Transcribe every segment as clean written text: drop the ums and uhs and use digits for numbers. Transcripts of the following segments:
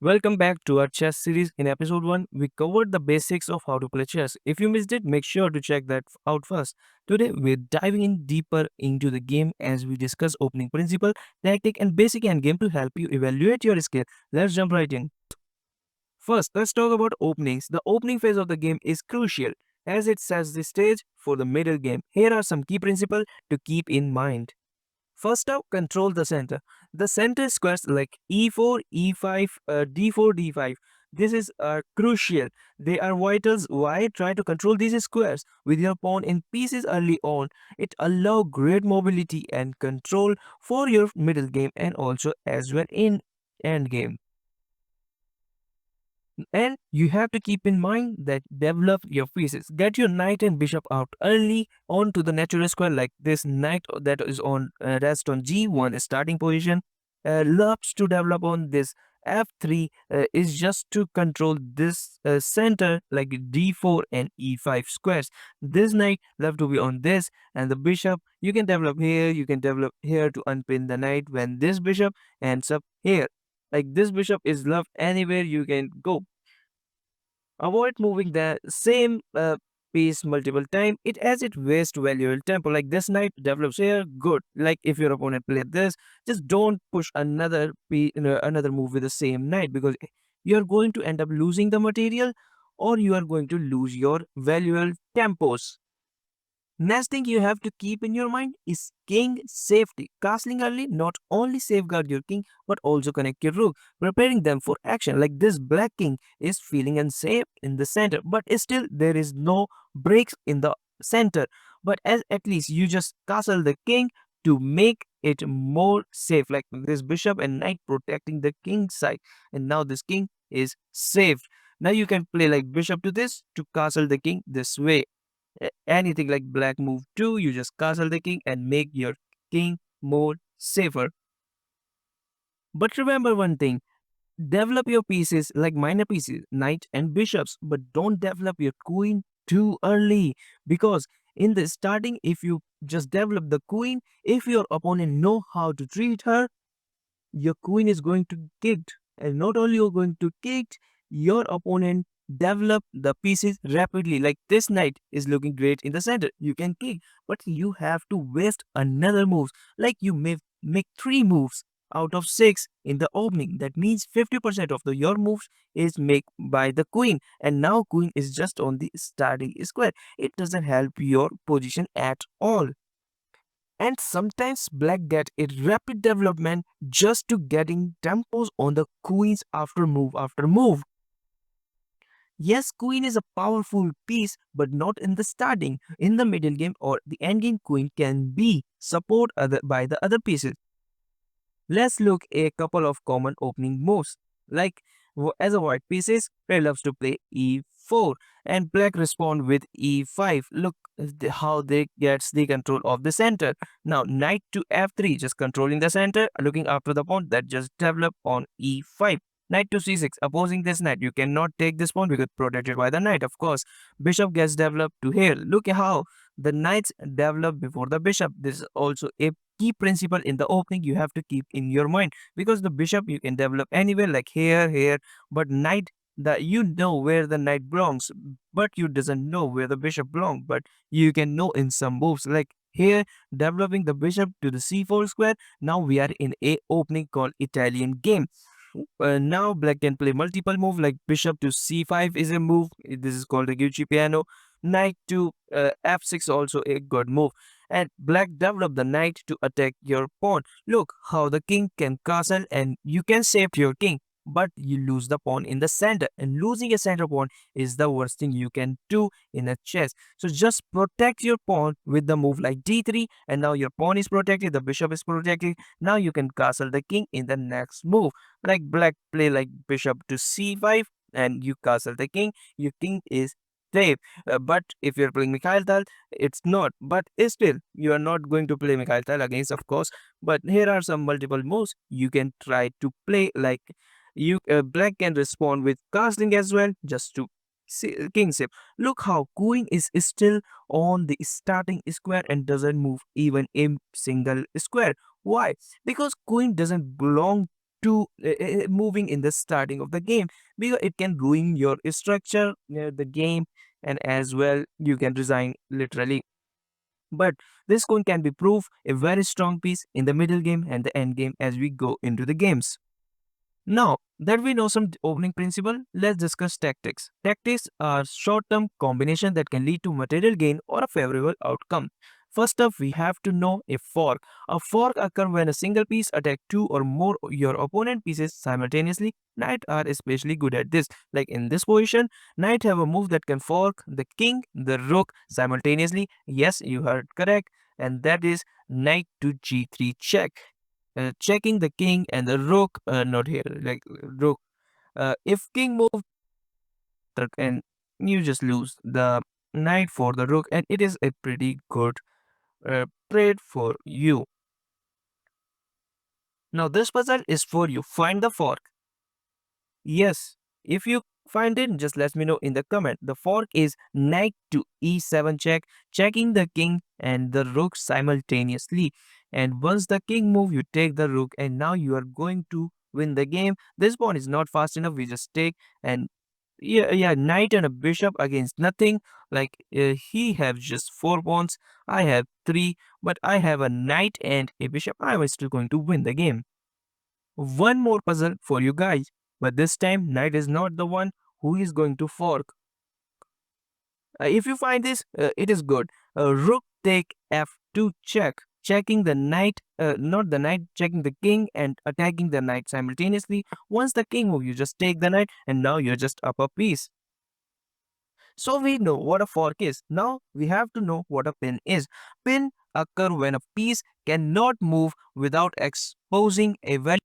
Welcome back to our chess series. In episode 1, we covered the basics of how to play chess. If you missed it, make sure to check that out first. Today, we're diving in deeper into the game as we discuss opening principle, tactic, and basic endgame to help you evaluate your skill. Let's jump right in. First, let's talk about openings. The opening phase of the game is crucial as it sets the stage for the middle game. Here are some key principles to keep in mind. First up, control the center. The center squares like e4, e5, d4, d5. This is crucial. They are vitals. Why? Try to control these squares with your pawn in pieces early on. It allows great mobility and control for your middle game and also as well in end game. And you have to keep in mind that develop your pieces. Get your knight and bishop out early onto the natural square like this knight that is on rest on g1 starting position. Loves to develop on this f3 is just to control this center like d4 and e5 squares. This knight love to be on this and the bishop you can develop here, you can develop here to unpin the knight when this bishop ends up here. Like this bishop is loved anywhere you can go. Avoid moving the same piece multiple time. It as it waste valuable tempo. Like this knight develops here, good. Like if your opponent play this, just don't push another another move with the same knight because you are going to end up losing the material or you are going to lose your valuable tempos. Next thing you have to keep in your mind is king safety. Castling early not only safeguard your king but also connect your rook, preparing them for action. Like this black king is feeling unsafe in the center, but still there is no breaks in the center. But as at least you just castle the king to make it more safe. Like this bishop and knight protecting the king's side, and now this king is saved. Now you can play like bishop to this to castle the king this way. Anything like black move 2, you just castle the king and make your king more safer. But remember one thing, develop your pieces like minor pieces, knight and bishops, but don't develop your queen too early because in the starting, if you just develop the queen, if your opponent know how to treat her, your queen is going to kicked, and not only you're going to kicked, your opponent develop the pieces rapidly. Like this knight is looking great in the center, you can kick, but you have to waste another moves. Like you may make 3 moves out of 6 in the opening. That means 50% of the your moves is made by the queen, and now queen is just on the starting square. It doesn't help your position at all. And sometimes black get a rapid development just to getting tempos on the queens after move after move. Yes, queen is a powerful piece, but not in the starting. In the middle game or the end game, queen can be support by the other pieces. Let's look a couple of common opening moves. Like as a white pieces, red loves to play e4 and black respond with e5. Look how they gets the control of the center. Now knight to f3, just controlling the center, looking after the pawn that just develop on e5. Knight to c6, opposing this knight. You cannot take this pawn because protected by the knight, of course. Bishop gets developed to here. Look how the knights develop before the bishop. This is also a key principle in the opening you have to keep in your mind because the bishop you can develop anywhere like here, but knight that you know where the knight belongs, but you doesn't know where the bishop belongs, but you can know in some moves like here developing the bishop to the c4 square. Now we are in a opening called Italian game. Now black can play multiple move like bishop to c5 is a move. This is called a Gucci piano. Knight to f6 also a good move. And black develop the knight to attack your pawn. Look how the king can castle and you can save your king. But you lose the pawn in the center, and losing a center pawn is the worst thing you can do in a chess. So just protect your pawn with the move like d3, and now your pawn is protected, the bishop is protected. Now you can castle the king in the next move. Like black play like bishop to c5 and you castle the king, your king is safe. But if you're playing Mikhail Tal, it's not. But still, you are not going to play Mikhail Tal against, of course. But here are some multiple moves you can try to play. Like you, black can respond with castling as well, just to king save. Look how queen is still on the starting square and doesn't move even a single square. Why? Because queen doesn't belong to moving in the starting of the game, because it can ruin your structure the game, and as well you can resign literally. But this coin can be proof a very strong piece in the middle game and the end game as we go into the games. Now that we know some opening principle, let's discuss tactics. Tactics are short-term combination that can lead to material gain or a favorable outcome. First up, we have to know a fork. A fork occurs when a single piece attacks two or more your opponent pieces simultaneously. Knight are especially good at this. Like in this position, knight have a move that can fork the king, the rook simultaneously. Yes, you heard correct. And that is knight to g3 check, checking the king and the rook, not here, like rook. If king moves and you just lose the knight for the rook, and it is a pretty good trade for you. Now this puzzle is for you. Find the fork. Yes, if you find it, just let me know in the comment. The fork is knight to e7 check, checking the king and the rook simultaneously. And once the king move, you take the rook, and now you are going to win the game. This pawn is not fast enough. We just take, and yeah, knight and a bishop against nothing. Like he have just 4 pawns, I have three, but I have a knight and a bishop. I was still going to win the game. One more puzzle for you guys, but this time knight is not the one who is going to fork. If you find this, it is good. Rook take f2 check, checking the knight, not the knight, checking the king and attacking the knight simultaneously. Once the king move, you just take the knight, and now you're just up a piece. So we know what a fork is. Now we have to know what a pin is. Pin occur when a piece cannot move without exposing a value.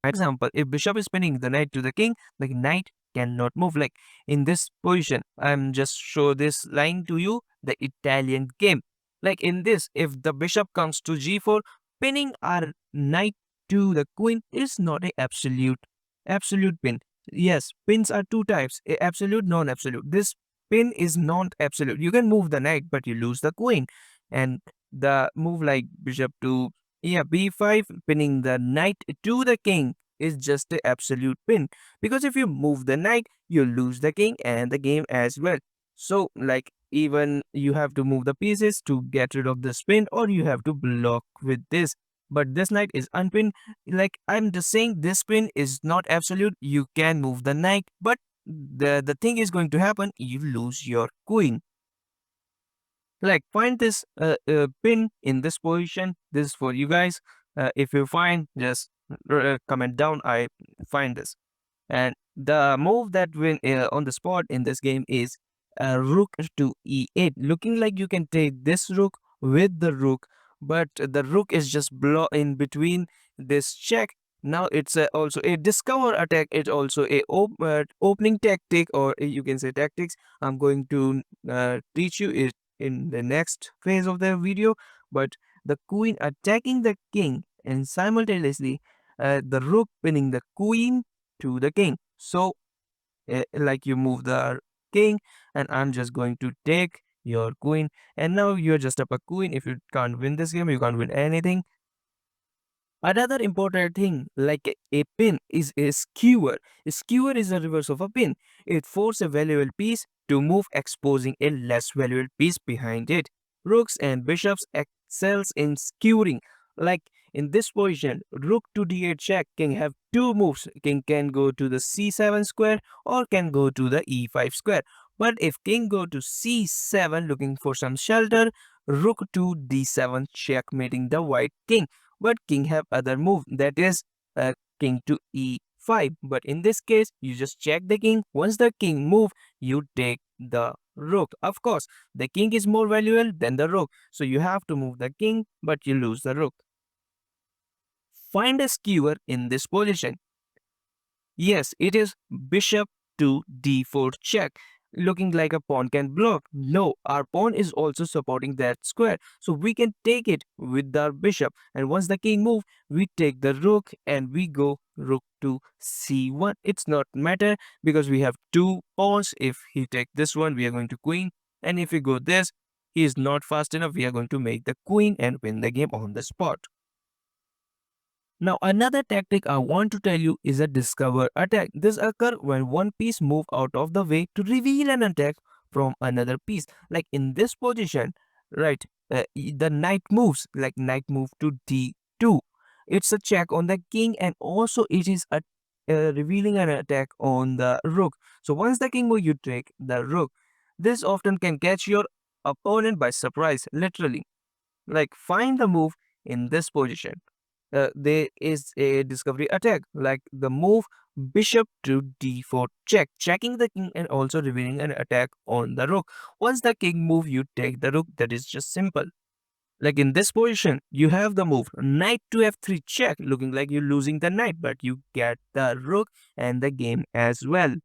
Example, if bishop is pinning the knight to the knight cannot move. Like in this position, I'm just show this line to you, the Italian game. Like in this, if the bishop comes to g4, pinning our knight to the queen is not a absolute pin. Yes, pins are two types, a absolute, non-absolute. This pin is not absolute. You can move the knight, but you lose the queen. And the move like bishop to, yeah, b5, pinning the knight to the king is just a absolute pin. Because if you move the knight, you lose the king and the game as well. So, like, even you have to move the pieces to get rid of the spin, or you have to block with this. But this knight is unpinned. Like, I'm just saying, this pin is not absolute. You can move the knight, but the thing is going to happen, you lose your queen. Like find this pin in this position. This is for you guys. If you find, just comment down, I find this. And the move that win on the spot in this game is rook to e8, looking like you can take this rook with the rook, but the rook is just in between this check. Now it's also a discover attack. It's also a opening tactic, or you can say tactics. I'm going to teach you it in the next phase of the video. But the queen attacking the king, and simultaneously the rook pinning the queen to the king. So, like you move the king, and I'm just going to take your queen, and now you're just up a queen. If you can't win this game, you can't win anything. Another important thing, like a pin, is a skewer. A skewer is the reverse of a pin. It forces a valuable piece to move, exposing a less valuable piece behind it. Rooks and bishops excels in skewering. Like in this position, rook to d8 check, king have two moves. King can go to the c7 square or can go to the e5 square. But if king go to c7 looking for some shelter, rook to d7 checkmating the white king. But king have other move, that is king to e5. But in this case, you just check the king. Once the king move, you take the rook. Of course, the king is more valuable than the rook, so you have to move the king, but you lose the rook. Find a skewer in this position. Yes, it is bishop to d4 check. Looking like a pawn can block. No, our pawn is also supporting that square. So we can take it with our bishop. And once the king move, we take the rook and we go rook to c1. It's not matter because we have two pawns. If he take this one, we are going to queen. And if we go this, he is not fast enough. We are going to make the queen and win the game on the spot. Now, another tactic I want to tell you is a discover attack. This occurs when one piece move out of the way to reveal an attack from another piece. Like in this position, right? The knight moves, like knight move to d2. It's a check on the king, and also it is a revealing an attack on the rook. So once the king move, you take the rook. This often can catch your opponent by surprise, literally. Like find the move in this position. There is a discovery attack, like the move bishop to d4 check, checking the king and also revealing an attack on the rook. Once the king move, you take the rook. That is just simple. Like in this position, you have the move knight to f3 check, looking like you're losing the knight, but you get the rook and the game as well.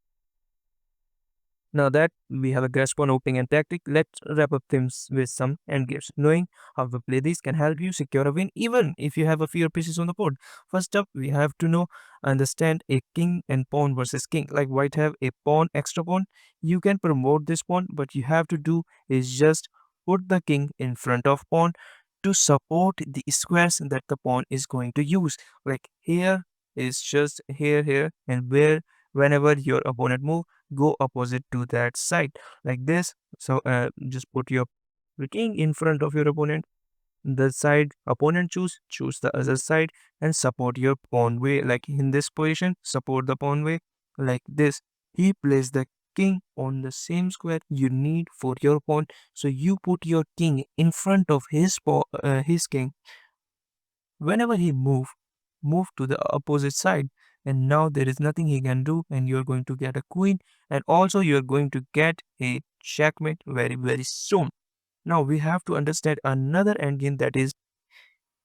Now that we have a grasp on opening and tactic, let's wrap up things with some endgames. Knowing how to play these can help you secure a win even if you have a few pieces on the board. First up, we have to understand a king and pawn versus king. Like white have a pawn, extra pawn. You can promote this pawn, but you have to do is just put the king in front of pawn to support the squares that the pawn is going to use. Like here is just here, and whenever your opponent move, go opposite to that side like this. So just put your king in front of your opponent, the side opponent choose the other side, and support your pawn way. Like in this position, support the pawn way like this. He plays the king on the same square you need for your pawn, so you put your king in front of his king. Whenever he move to the opposite side, and now there is nothing he can do, and you're going to get a queen, and also you're going to get a checkmate very soon. Now we have to understand another endgame, that is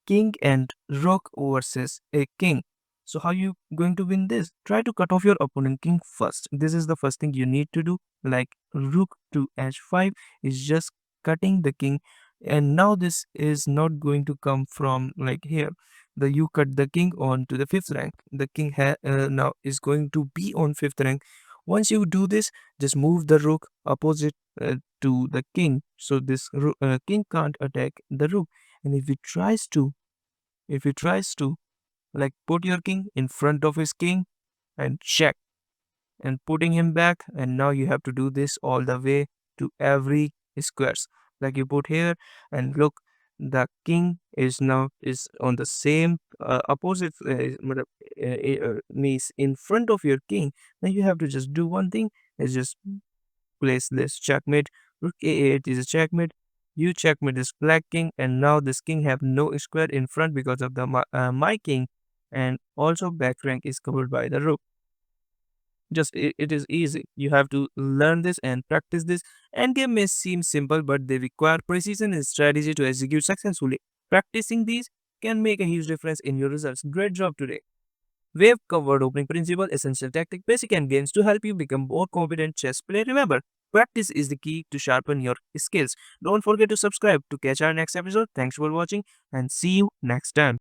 king and rook versus a king. So how you going to win this? Try to cut off your opponent king first. This is the first thing you need to do. Like rook to h5 is just cutting the king, and now this is not going to come from like here. The you cut the king on to the fifth rank. The king now is going to be on fifth rank. Once you do this, just move the rook opposite to the king, so this king can't attack the rook. And if he tries to like put your king in front of his king and check and putting him back, and now you have to do this all the way to every squares. Like you put here, and look, the king is now is on the same opposite means in front of your king. Now you have to just do one thing, is just place this checkmate. Rook a8 is a checkmate. You checkmate this black king, and now this king have no square in front because of the my king, and also back rank is covered by the rook. Just it is easy. You have to learn this and practice this. Endgame may seem simple, but they require precision and strategy to execute successfully. Practicing these can make a huge difference in your results. Great job today. We have covered opening principle, essential tactic, basic endgames to help you become more confident chess player. Remember, practice is the key to sharpen your skills. Don't forget to subscribe to catch our next episode. Thanks for watching and see you next time.